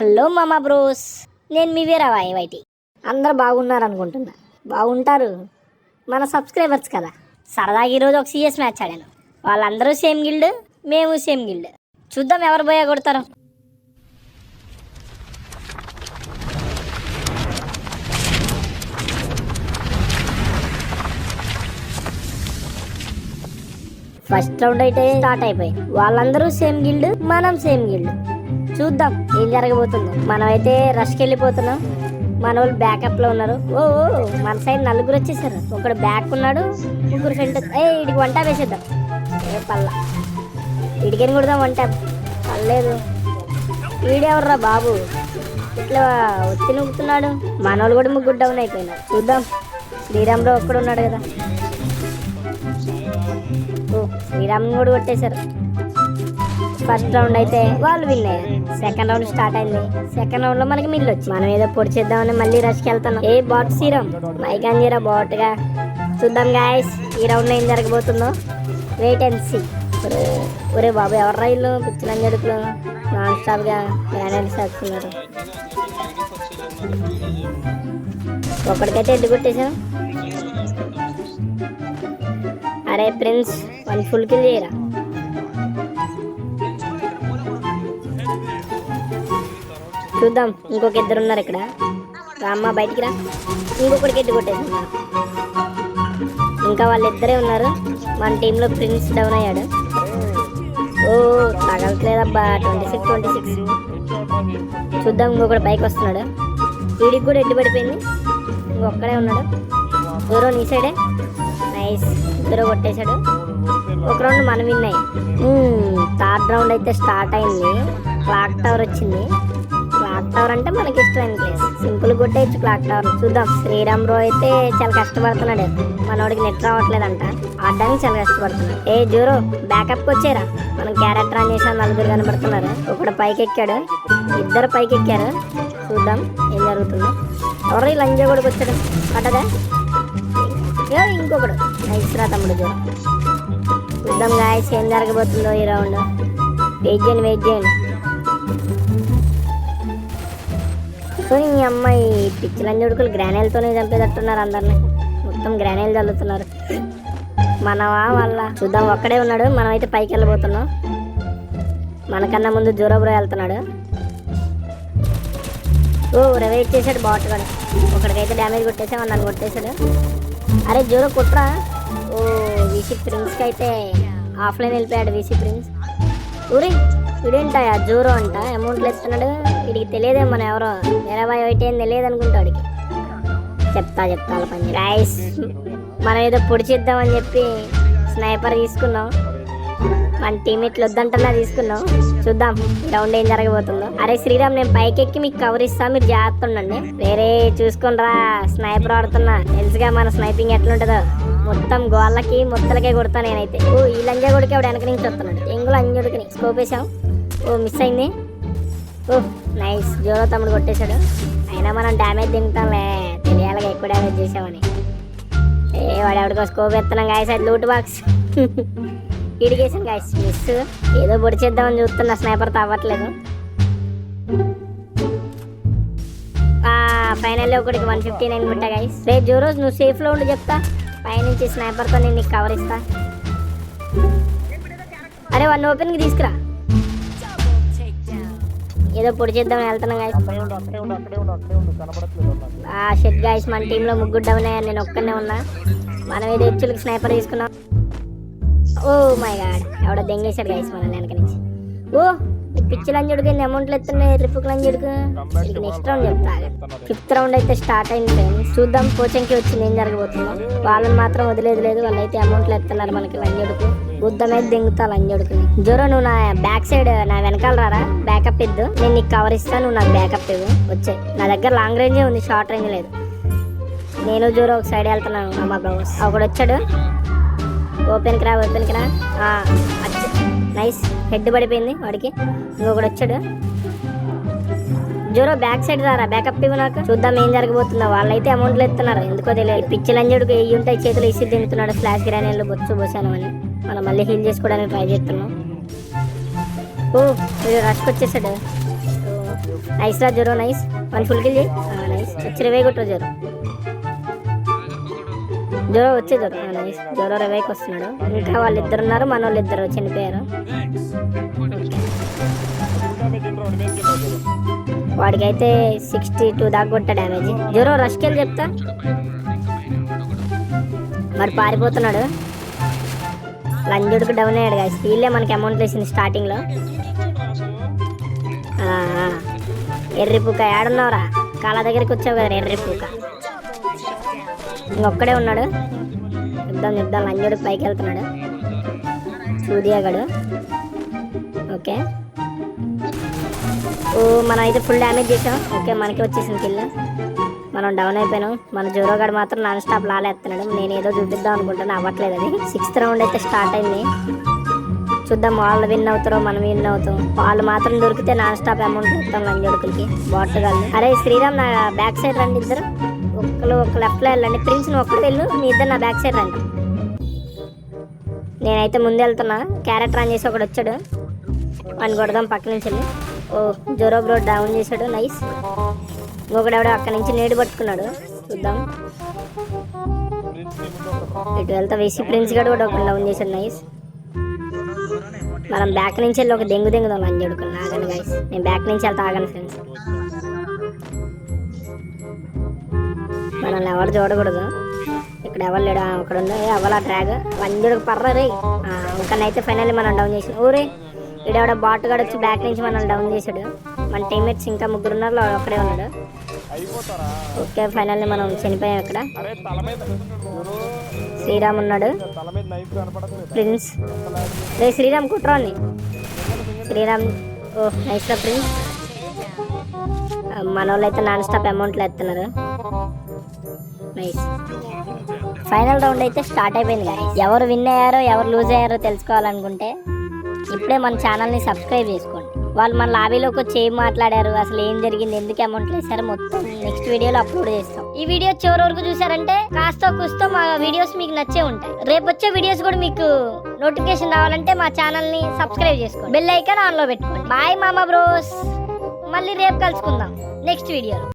Hello మామా bros, నేను మీ వీరవాయి YT. అందరు బాగున్నారు అనుకుంటున్నా. బాగుంటారు, మన సబ్స్క్రైబర్స్ కదా. సరదాగా ఈరోజు ఒక సిఎస్ మ్యాచ్ ఆడాను. వాళ్ళందరూ సేమ్ గిల్డ్, మేము సేమ్ గిల్డ్. చూద్దాం ఎవరు పోయా కొడతారు. ఫస్ట్ రౌండ్ అయితే స్టార్ట్ అయిపోయి వాళ్ళందరూ సేమ్ గిల్డ్, మనం సేమ్ గిల్డ్. చూద్దాం ఏం జరగబోతుందో. మనమైతే రష్కి వెళ్ళిపోతున్నాం. మన వాళ్ళు బ్యాకప్ లో ఉన్నారు. ఓ మన సైడ్ నలుగురు వచ్చేసారు. ఒకడు బ్యాక్ ఉన్నాడు, ముగ్గురు ఫ్రంట్. ఇడికి వన్ ట్యాప్ వేసేద్దాం. ఏ పల్ల ఇడికని కొడదాం. వన్ ట్యాప్ పర్లేదు. వీడెవర్రా బాబు ఇట్లా వచ్చి నూకుతున్నాడు. మన వాళ్ళు కూడా ముగ్గురు డౌన్ అయిపోయినారు. చూద్దాం. శ్రీరామ్రావు ఒక్కడు ఉన్నాడు కదా. ఓ శ్రీరామ్ కూడా కొట్టేశారు. ఫస్ట్ రౌండ్ అయితే వాళ్ళు విన్ అయ్యారు. సెకండ్ రౌండ్ స్టార్ట్ అయింది. సెకండ్ రౌండ్ లో మనకి మిల్లు వచ్చి మనం ఏదో పొడి చేద్దామని మళ్ళీ రష్కి వెళ్తున్నాం. ఏ బాట్ సీరం మైకాన్ జీరా బాట్ గా. చూద్దాం గాయస్ ఈ రౌండ్ లో ఏం జరగబోతుందో. Wait and see. ఒరే బాబు ఎవరు రైళ్ళు పిచ్చిలని జడుపులు నాన్ స్టాప్ గా గ్రానైట్స్ వేస్తున్నారు. ఒకటికైతే ఎడ్డు కొట్టేశాం. అరే ప్రిన్స్ వన్ ఫుల్ కిల్ చేయరా. చూద్దాం. ఇంకొక ఇద్దరు ఉన్నారు ఇక్కడ. రామ్మ బయటికి రా. ఇంకొకటికి ఎడ్డు కొట్టేసాం. ఇంకా వాళ్ళిద్దరే ఉన్నారు. మన టీంలో ప్రిన్స్ డౌన్ అయ్యాడు. ఓ తగలట్లేదబ్బా. 26. చూద్దాం. ఇంకొకటి పైకి వస్తున్నాడు. వీడికి కూడా ఎడ్డు పడిపోయింది. ఇంకొక్కడే ఉన్నాడు. ఎవరో నీ సైడే. నైస్. ఇద్దరు కొట్టేశాడు. ఒక రౌండ్ మనం విన్ అయ్యి. థర్డ్ రౌండ్ అయితే స్టార్ట్ అయింది. క్లాక్ టవర్ వచ్చింది. క్లాక్ టవర్ అంటే మనకి ఇష్టమైన ప్లేస్. సింపుల్ కొట్టేయచ్చు క్లాక్ టవర్. చూద్దాం. శ్రీరామ్రావు అయితే చాలా కష్టపడుతున్నాడు. మనోడికి నెట్ రావట్లేదంట. ఆడడానికి చాలా కష్టపడుతున్నాడు. ఏ జోరో బ్యాకప్ వచ్చారా. మనం క్యారెక్టర్ రన్ చేసాం. నలుగురు కనబడుతున్నారు. ఒకడు పైకి ఎక్కాడు. ఇద్దరు పైకి ఎక్కారు. చూద్దాం ఏం జరుగుతుందో. ఎవరు లంజా కూడా వచ్చాడు. పట్టదా ఇంకొకడు. నైస్ రా తమ్ముడు జోరో. చూద్దాం గాయస్ ఏం జరగబోతుందో ఈ రౌండ్. వెయిట్ చేయండి. సో ఈ అమ్మాయి పిచ్చిలని జోడుకులు గ్రానైల్తోనే చంపేటట్టున్నారు. అందరిని మొత్తం గ్రానైల్ చల్లుతున్నారు. మనవా వాళ్ళ. చూద్దాం. ఒక్కడే ఉన్నాడు. మనం అయితే పైకి వెళ్ళబోతున్నాం. మనకన్నా ముందు జోరో బ్రో వెళ్తున్నాడు. ఓ రివైట్ చేశాడు బాట్ కూడా. ఒకడికైతే డ్యామేజ్ కొట్టేసాడు. నన్ను కొట్టేశాడు. అరే జోరో కుట్రా. ఓ వీసీ ప్రిన్స్కి అయితే ఆఫ్లైన్ వెళ్ళిపోయాడు. VC prince. ఊరి ఇదేంటా జోరో అంట అమౌంట్లు ఇస్తున్నాడు. వీడికి తెలియదే మనం ఎవరో 20 ఏం తెలియదు అనుకుంటా. వాడికి చెప్తా పని. రైస్ మనం ఏదో పొడి చేద్దామని చెప్పి స్నైపర్ తీసుకున్నాం. మన టీమేట్లు వద్దంటన్నా తీసుకున్నాం. చూద్దాం ఈ రౌండ్ ఏం జరగబోతుందో. అరే శ్రీరామ్ నేను పైకి ఎక్కి మీకు కవర్ ఇస్తా. మీరు జాగ్రత్త ఉండండి. వేరే చూసుకునిరా. స్నైపర్ ఆడుతున్నా. తెలుసుగా మన స్నైపింగ్ ఎట్లుంటుందో. మొత్తం గోళ్ళకి మొత్తలకే కొడతా నేనైతే. ఓ ఈ లంజా కొడుకు ఎవడు వెనక నుంచి వస్తున్నాడు. ఎంగులు అంజుడికి స్కోప్ వేసాం. ఓ మిస్ అయింది. ఓ నైస్. జోరో తమ్ముడు కొట్టేశాడు. అయినా మనం డ్యామేజ్ తింటాంలే. తెలియాలిగా ఎక్కువ డ్యామేజ్ చేసామని. వాడు ఎవడికో స్కోప్ ఎత్తున్నాం గాయస్. అది లూట్ బాక్స్. ఇడిగేసాం గాయస్. మిస్. ఏదో పొడి చేద్దామని చూస్తున్నా. స్నైపర్తో అవ్వట్లేదు. ఫైనల్లీ ఒకటికి 159 కొట్టా గాయస్. రే జోరో నువ్వు సేఫ్లో ఉండి చెప్తా. పైనుంచి స్నైపర్తో నేను నీకు కవర్ ఇస్తా. అరే వన్ ఓపెన్కి తీసుకురా. ఏదో పొడి చేద్దామని వెళ్తున్నాం గాయస్. షెట్ గాయస్ మన టీంలో ముగ్గురు డౌన్ అయ్యారు. నేను ఒక్కనే ఉన్నా. మనం ఏదో హెచ్చులకి స్నైపర్ తీసుకున్నాం. ఓ మై గాడ్ ఎవడో దెంగేశాడు గాయస్ మన వెనక నుంచి. ఓ పిచ్చి లంజుడికి ఎన్ని అమౌంట్లు ఎత్తున్నాయి. ట్రిప్ లంజుడికి. నెక్స్ట్ రౌండ్ చెప్తా. 5th రౌండ్ అయితే స్టార్ట్ అయింది ఫ్రెండ్స్. చూద్దాం కోచింగ్కి వచ్చింది ఏం జరగబోతుందో. వాళ్ళని మాత్రం వదిలేదు. వాళ్ళైతే అమౌంట్లు ఎత్తున్నారు మనకి లంజుడికి. బుద్ధం అయితే దెంగుతా లంజుడికి. జోరో నువ్వు నా బ్యాక్ సైడ్ నా వెనకాల రారా. బ్యాకప్ ఇద్దు. నేను నీకు కవర్ ఇస్తాను. నువ్వు నాకు బ్యాకప్ ఇవ్వు. వచ్చే నా దగ్గర లాంగ్ రేంజే ఉంది. షార్ట్ రేంజ్ లేదు. నేను జోరో ఒక సైడ్ వెళ్తున్నాను. అమ్మ బ్రౌస్ ఒకడు వచ్చాడు. ఓపెన్కి రా. నైస్. హెడ్ పడిపోయింది వాడికి. ఇంకొకటి వచ్చాడు. జోరో బ్యాక్ సైడ్ రారా. బ్యాకప్ ఇవ్వు నాకు. చూద్దాం ఏం జరగబోతుందో. వాళ్ళైతే అమౌంట్లు ఎత్తున్నారు. ఎందుకో తెలియదు. పిచ్చి లంజుడికి వెయ్యి ఉంటాయి చేతులు ఇసి తింటున్నాడు. ఫ్లాష్ గ్రానైడ్లు బొచ్చు పోసాను అని. మనం మళ్ళీ హీల్ చేసుకోవడానికి ట్రై చేస్తున్నాం. ఓ వీడు రష్కి వచ్చేసాడు. నైస్ రా Zoro, nice. One full kill చేయి. నైస్. వచ్చి రివై కొట్టు జోరో. జోరో వచ్చే జోరో. నైస్. జోరో రివైకి వస్తున్నాడు. ఇంకా వాళ్ళిద్దరు ఉన్నారు, మన వాళ్ళు ఇద్దరు చనిపోయారు. వాడికైతే 62 దాకా కొట్ట డ్యామేజ్. జోరో రష్కి వెళ్ళి చెప్తా. మరి పారిపోతున్నాడు. లంజుడికి డౌన్ అయ్యాడు గాయస్. వీళ్ళే మనకి అమౌంట్ వేసింది స్టార్టింగ్లో. ఎర్రిపూక ఏడున్నావురా? కాళ్ళ దగ్గరికి వచ్చావు కదా ఎర్రిపూక. ఇంకొక్కడే ఉన్నాడు. యుద్ధం లంజుడికి పైకి వెళ్తున్నాడు సూర్యగాడు. ఓకే, ఓ మనం అయితే ఫుల్ డ్యామేజ్ చేసాం. ఓకే, మనకి వచ్చేసింది కిల్. మనం డౌన్ అయిపోయినాం. మన జోరోగాడు మాత్రం నాన్ స్టాప్ లాలేస్తున్నాడు. నేను ఏదో చూపిద్దాం అనుకుంటాను, అవ్వట్లేదు అది. 6th రౌండ్ అయితే స్టార్ట్ అయింది. చూద్దాం వాళ్ళు విన్ అవుతారో మనం విన్ అవుతాం. వాళ్ళు మాత్రం దొరికితే నాన్ స్టాప్ అమౌంట్ ఇస్తాం లంజోడుకులకి. బాటగాళ్ళు. అరే శ్రీరామ్, నా బ్యాక్ సైడ్ రండి ఇద్దరు. ఒక లెఫ్ట్లో వెళ్ళండి. ప్రిన్స్ నువ్వు ఒక్కడు వెళ్ళు, మీ ఇద్దరు నా బ్యాక్ సైడ్ రండి. నేనైతే ముందు వెళ్తున్నా. క్యారెక్టర్ ఆన్ చేసి ఒకడు వచ్చాడు, అని కొడదాం పక్క నుంచి వెళ్ళి. ఓ జోరో బ్రో డౌన్ చేశాడు. నైస్. ఇంకొకడెవడో అక్కడి నుంచి నేడు పట్టుకున్నాడు. చూద్దాం. ఇటు వెళ్తా. వేసి ప్రిన్స్ గడు కూడా ఒక డౌన్ చేశాడు. నైస్. మనం బ్యాక్ నుంచి వెళ్ళి ఒక దెంగుదాం అని చెడుకున్నా. ఆగండి గైస్, నేను బ్యాక్ నుంచి వెళ్తా. ఆగండి ఫ్రెండ్స్, మనల్ని ఎవరు చూడకూడదు. ఇక్కడ ఎవరు లేడు. అక్కడ ఉంది ఎవరు ఆ ట్రాగ్ లంజుడికి పర్రే. ఇంకనైతే ఫైనల్లీ మనం డౌన్ చేసాం. ఊరే ఇడెవడ బాట్ గడు వచ్చి బ్యాక్ నుంచి మనల్ని డౌన్ చేశాడు. మన టీమ్మేట్స్ ఇంకా 3 ఉన్నారు, ఒక్కడే ఉన్నాడు. ఓకే, ఫైనల్లీ మనం చనిపోయాం. ఇక్కడ శ్రీరామ్ ఉన్నాడు. ప్రిన్స్ రే శ్రీరామ్ కుట్రాన్ని. శ్రీరామ్, ఓ నైస్ రా ప్రిన్స్. మన వాళ్ళు అయితే నాన్ స్టాప్ అమౌంట్లు ఎత్తున్నారు. నైస్. ఫైనల్ రౌండ్ అయితే స్టార్ట్ అయిపోయింది కదా. ఎవరు విన్ అయ్యారో ఎవరు లూజ్ అయ్యారో తెలుసుకోవాలనుకుంటే ఇప్పుడే మన ఛానల్ని సబ్స్క్రైబ్ చేసుకోండి. వాళ్ళు మన లాబీలోకి వచ్చి ఏం మాట్లాడారు, అసలు ఏం జరిగింది, ఎందుకు అమౌంట్లు వేసారో మొత్తం నెక్స్ట్ వీడియోలో అప్లోడ్ చేస్తాం. ఈ వీడియో చివరి వరకు చూసారంటే కాస్త కూస్తో మా వీడియోస్ మీకు నచ్చే ఉంటాయి. రేపు వచ్చే వీడియోస్ కూడా మీకు నోటిఫికేషన్ రావాలంటే మా ఛానల్ని సబ్స్క్రైబ్ చేసుకోండి. బెల్ ఐకాన్ ఆన్లో పెట్టుకోండి. బాయ్ మామా బ్రోస్. మళ్ళీ రేపు కలుసుకుందాం నెక్స్ట్ వీడియోలో.